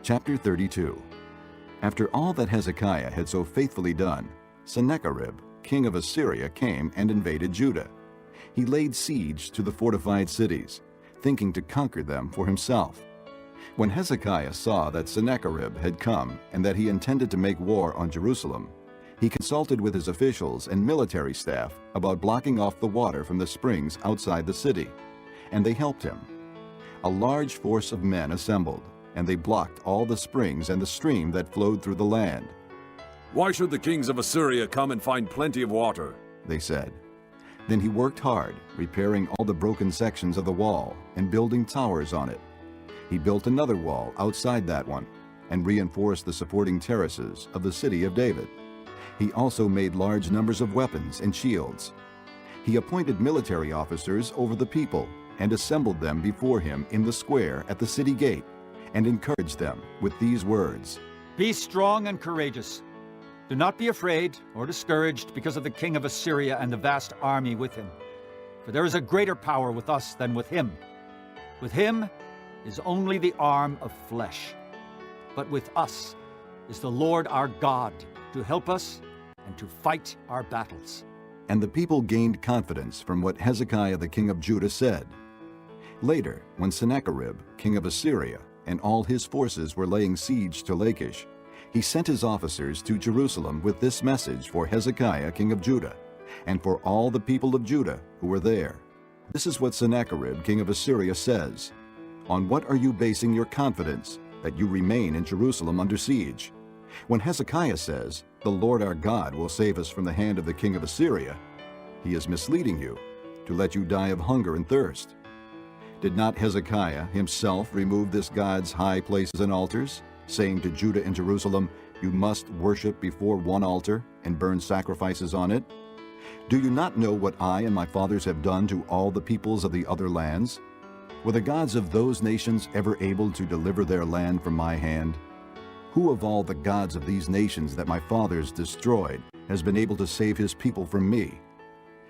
Chapter 32. After all that Hezekiah had so faithfully done, Sennacherib, king of Assyria, came and invaded Judah. He laid siege to the fortified cities, thinking to conquer them for himself. When Hezekiah saw that Sennacherib had come and that he intended to make war on Jerusalem, he consulted with his officials and military staff about blocking off the water from the springs outside the city, and they helped him. A large force of men assembled, and they blocked all the springs and the stream that flowed through the land. "Why should the kings of Assyria come and find plenty of water?" they said. Then he worked hard, repairing all the broken sections of the wall and building towers on it. He built another wall outside that one and reinforced the supporting terraces of the city of David. He also made large numbers of weapons and shields. He appointed military officers over the people and assembled them before him in the square at the city gate and encouraged them with these words, "Be strong and courageous. Do not be afraid or discouraged because of the king of Assyria and the vast army with him. For there is a greater power with us than with him. With him is only the arm of flesh. But with us is the Lord our God to help us and to fight our battles." And the people gained confidence from what Hezekiah the king of Judah said. Later, when Sennacherib, king of Assyria, and all his forces were laying siege to Lachish, he sent his officers to Jerusalem with this message for Hezekiah king of Judah, and for all the people of Judah who were there. This is what Sennacherib king of Assyria says, "On what are you basing your confidence, that you remain in Jerusalem under siege? When Hezekiah says, 'The Lord our God will save us from the hand of the king of Assyria,' he is misleading you, to let you die of hunger and thirst. Did not Hezekiah himself remove this God's high places and altars, saying to Judah and Jerusalem, 'You must worship before one altar and burn sacrifices on it'? Do you not know what I and my fathers have done to all the peoples of the other lands? Were the gods of those nations ever able to deliver their land from my hand? Who of all the gods of these nations that my fathers destroyed has been able to save his people from me?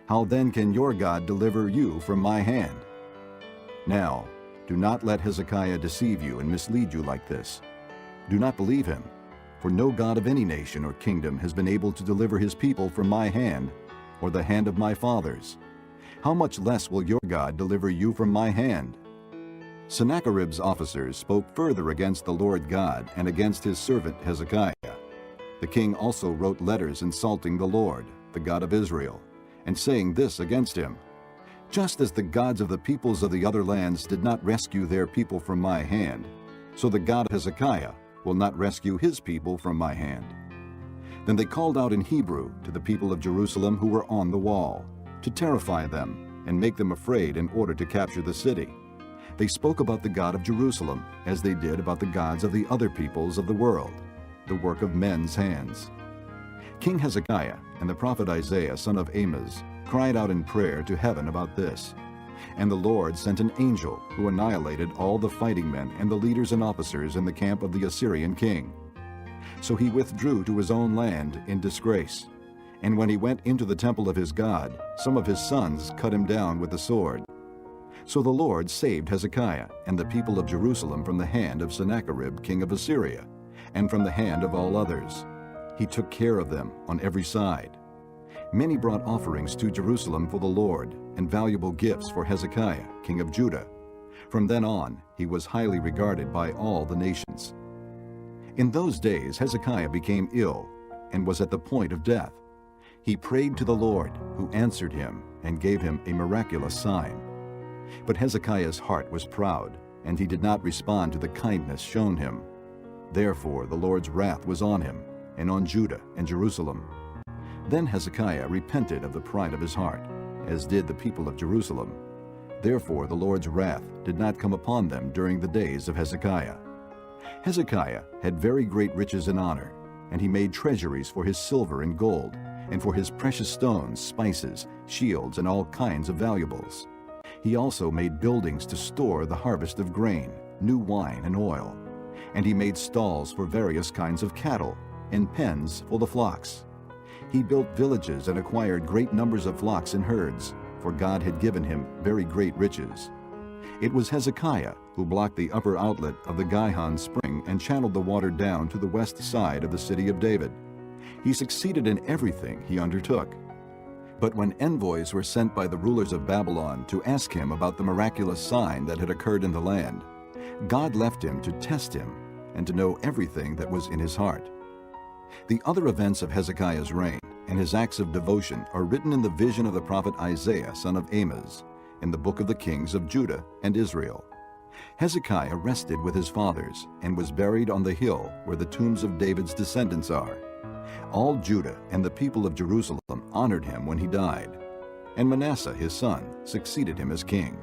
How then can your God deliver you from my hand? Now, do not let Hezekiah deceive you and mislead you like this. Do not believe him, for no God of any nation or kingdom has been able to deliver his people from my hand or the hand of my fathers. How much less will your God deliver you from my hand?" Sennacherib's officers spoke further against the Lord God and against his servant Hezekiah. The king also wrote letters insulting the Lord, the God of Israel, and saying this against him, "Just as the gods of the peoples of the other lands did not rescue their people from my hand, so the God of Hezekiah will not rescue his people from my hand." Then they called out in Hebrew to the people of Jerusalem who were on the wall, to terrify them and make them afraid in order to capture the city. They spoke about the God of Jerusalem as they did about the gods of the other peoples of the world, the work of men's hands. King Hezekiah and the prophet Isaiah son of Amoz cried out in prayer to heaven about this. And the Lord sent an angel who annihilated all the fighting men and the leaders and officers in the camp of the Assyrian king. So he withdrew to his own land in disgrace. And when he went into the temple of his God, some of his sons cut him down with the sword. So the Lord saved Hezekiah and the people of Jerusalem from the hand of Sennacherib king of Assyria, and from the hand of all others. He took care of them on every side. Many brought offerings to Jerusalem for the Lord, and valuable gifts for Hezekiah, king of Judah. From then on, he was highly regarded by all the nations. In those days Hezekiah became ill, and was at the point of death. He prayed to the Lord, who answered him, and gave him a miraculous sign. But Hezekiah's heart was proud, and he did not respond to the kindness shown him. Therefore the Lord's wrath was on him, and on Judah and Jerusalem. Then Hezekiah repented of the pride of his heart, as did the people of Jerusalem. Therefore the Lord's wrath did not come upon them during the days of Hezekiah. Hezekiah had very great riches and honor, and he made treasuries for his silver and gold, and for his precious stones, spices, shields, and all kinds of valuables. He also made buildings to store the harvest of grain, new wine, and oil. And he made stalls for various kinds of cattle, and pens full of flocks. He built villages and acquired great numbers of flocks and herds, for God had given him very great riches. It was Hezekiah who blocked the upper outlet of the Gihon spring and channeled the water down to the west side of the city of David. He succeeded in everything he undertook. But when envoys were sent by the rulers of Babylon to ask him about the miraculous sign that had occurred in the land, God left him to test him and to know everything that was in his heart. The other events of Hezekiah's reign and his acts of devotion are written in the vision of the prophet Isaiah, son of Amoz, in the book of the kings of Judah and Israel. Hezekiah rested with his fathers and was buried on the hill where the tombs of David's descendants are. All Judah and the people of Jerusalem honored him when he died, and Manasseh his son succeeded him as king.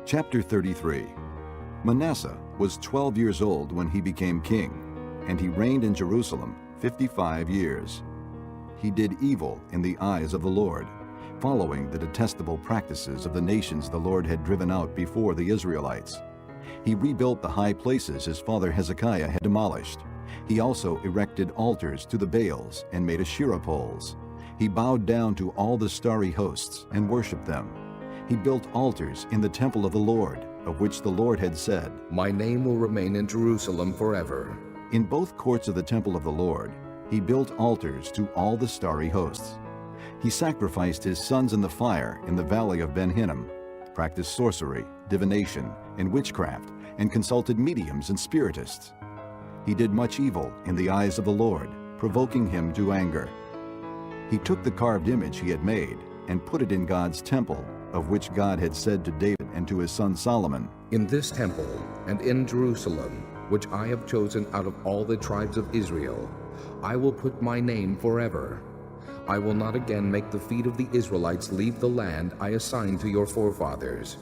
Chapter 33. Manasseh was 12 years old when he became king, and he reigned in Jerusalem 55 years. He did evil in the eyes of the Lord, following the detestable practices of the nations the Lord had driven out before the Israelites. He rebuilt the high places his father Hezekiah had demolished. He also erected altars to the Baals and made Asherah poles. He bowed down to all the starry hosts and worshipped them. He built altars in the temple of the Lord, of which the Lord had said, "My name will remain in Jerusalem forever." In both courts of the temple of the Lord, he built altars to all the starry hosts. He sacrificed his sons in the fire in the valley of Ben Hinnom, practiced sorcery, divination, and witchcraft, and consulted mediums and spiritists. He did much evil in the eyes of the Lord, provoking him to anger. He took the carved image he had made and put it in God's temple, of which God had said to David and to his son Solomon, "In this temple and in Jerusalem, which I have chosen out of all the tribes of Israel, I will put my name forever. I will not again make the feet of the Israelites leave the land I assigned to your forefathers,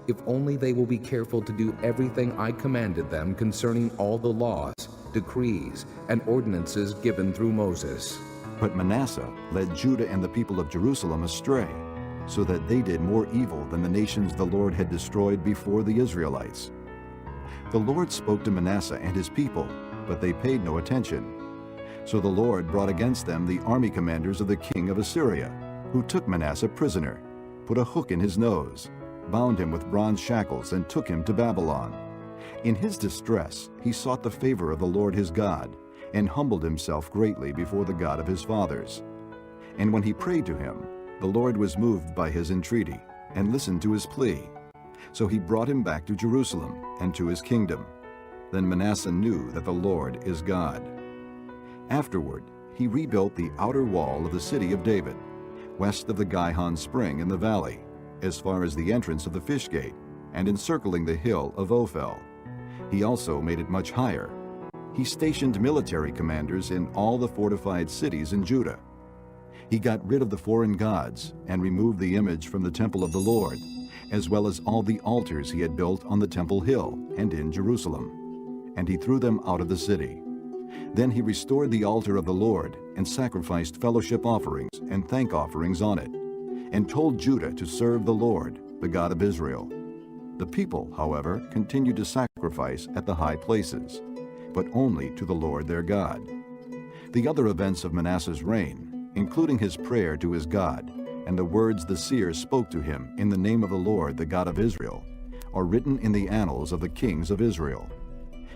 if only they will be careful to do everything I commanded them concerning all the laws, decrees, and ordinances given through Moses." But Manasseh led Judah and the people of Jerusalem astray, so that they did more evil than the nations the Lord had destroyed before the Israelites. The Lord spoke to Manasseh and his people, but they paid no attention. So the Lord brought against them the army commanders of the king of Assyria, who took Manasseh prisoner, put a hook in his nose, bound him with bronze shackles, and took him to Babylon. In his distress he sought the favor of the Lord his God, and humbled himself greatly before the God of his fathers. And when he prayed to him, the Lord was moved by his entreaty, and listened to his plea. So he brought him back to Jerusalem and to his kingdom. Then Manasseh knew that the Lord is God. Afterward, he rebuilt the outer wall of the city of David, west of the Gihon spring in the valley, as far as the entrance of the fish gate, and encircling the hill of Ophel. He also made it much higher. He stationed military commanders in all the fortified cities in Judah. He got rid of the foreign gods and removed the image from the temple of the Lord, as well as all the altars he had built on the temple hill and in Jerusalem. And he threw them out of the city. Then he restored the altar of the Lord and sacrificed fellowship offerings and thank offerings on it, and told Judah to serve the Lord, the God of Israel. The people, however, continued to sacrifice at the high places, but only to the Lord their God. The other events of Manasseh's reign, including his prayer to his God and the words the seers spoke to him in the name of the Lord, the God of Israel, are written in the annals of the kings of Israel.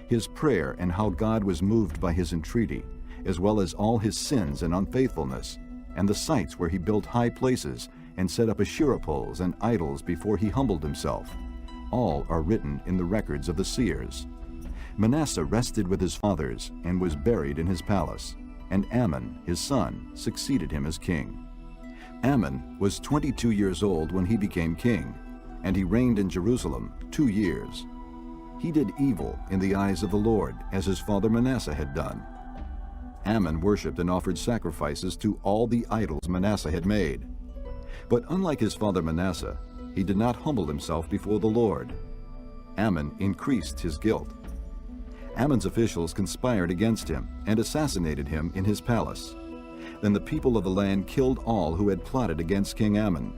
His prayer and how God was moved by his entreaty, as well as all his sins and unfaithfulness, and the sites where he built high places and set up Asherah poles and idols before he humbled himself, all are written in the records of the seers. Manasseh rested with his fathers and was buried in his palace, and Amon, his son, succeeded him as king. Amon was 22 years old when he became king, and he reigned in Jerusalem 2 years. He did evil in the eyes of the Lord, as his father Manasseh had done. Amon worshipped and offered sacrifices to all the idols Manasseh had made. But unlike his father Manasseh, he did not humble himself before the Lord. Amon increased his guilt. Ammon's officials conspired against him and assassinated him in his palace. Then the people of the land killed all who had plotted against King Ammon,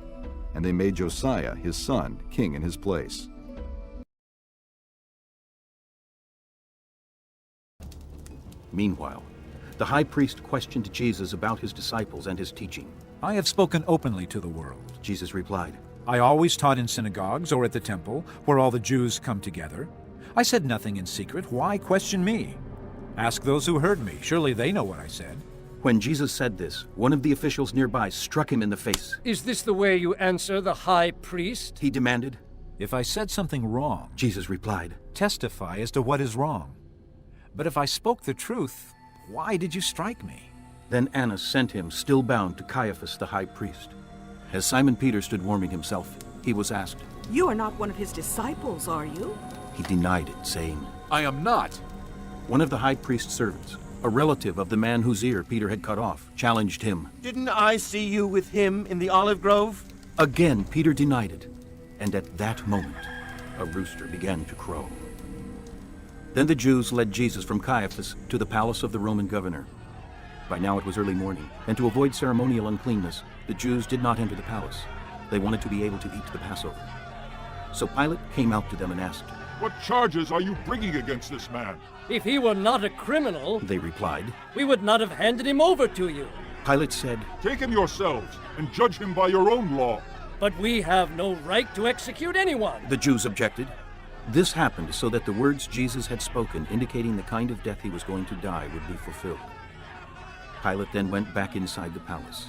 and they made Josiah, his son, king in his place. Meanwhile, the high priest questioned Jesus about his disciples and his teaching. I have spoken openly to the world. Jesus replied, I always taught in synagogues or at the temple, where all the Jews come together. I said nothing in secret. Why question me? Ask those who heard me. Surely they know what I said. When Jesus said this, one of the officials nearby struck him in the face. Is this the way you answer the high priest? He demanded. If I said something wrong, Jesus replied, testify as to what is wrong. But if I spoke the truth, why did you strike me? Then Annas sent him, still bound, to Caiaphas the high priest. As Simon Peter stood warming himself, he was asked, You are not one of his disciples, are you? He denied it, saying, I am not. One of the high priest's servants, a relative of the man whose ear Peter had cut off, challenged him. Didn't I see you with him in the olive grove? Again, Peter denied it, and at that moment, a rooster began to crow. Then the Jews led Jesus from Caiaphas to the palace of the Roman governor. By now it was early morning, and to avoid ceremonial uncleanness, the Jews did not enter the palace. They wanted to be able to eat the Passover. So Pilate came out to them and asked, What charges are you bringing against this man? If he were not a criminal, they replied. we would not have handed him over to you. Pilate said, Take him yourselves and judge him by your own law. But we have no right to execute anyone. The Jews objected. This happened so that the words Jesus had spoken, indicating the kind of death he was going to die, would be fulfilled. Pilate then went back inside the palace,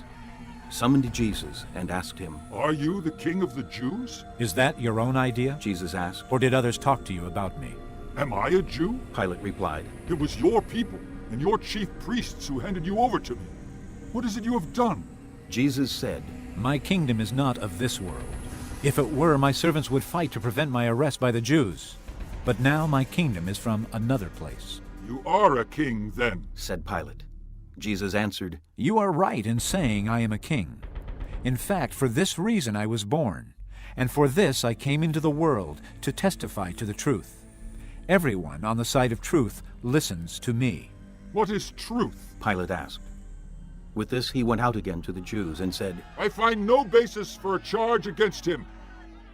summoned Jesus, and asked him, Are you the king of the Jews? Is that your own idea? Jesus asked. Or did others talk to you about me? Am I a Jew? Pilate replied, It was your people and your chief priests who handed you over to me. What is it you have done? Jesus said, My kingdom is not of this world. If it were, my servants would fight to prevent my arrest by the Jews. But now my kingdom is from another place. You are a king, then, said Pilate. Jesus answered, You are right in saying I am a king. In fact, for this reason I was born, and for this I came into the world, to testify to the truth. Everyone on the side of truth listens to me. What is truth? Pilate asked. With this he went out again to the Jews and said, I find no basis for a charge against him,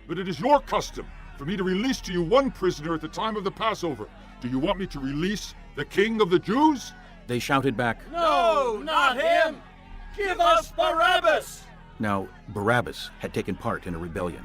but it is your custom for me to release to you one prisoner at the time of the Passover. Do you want me to release the king of the Jews? They shouted back, No, not him! Give us Barabbas! Now Barabbas had taken part in a rebellion.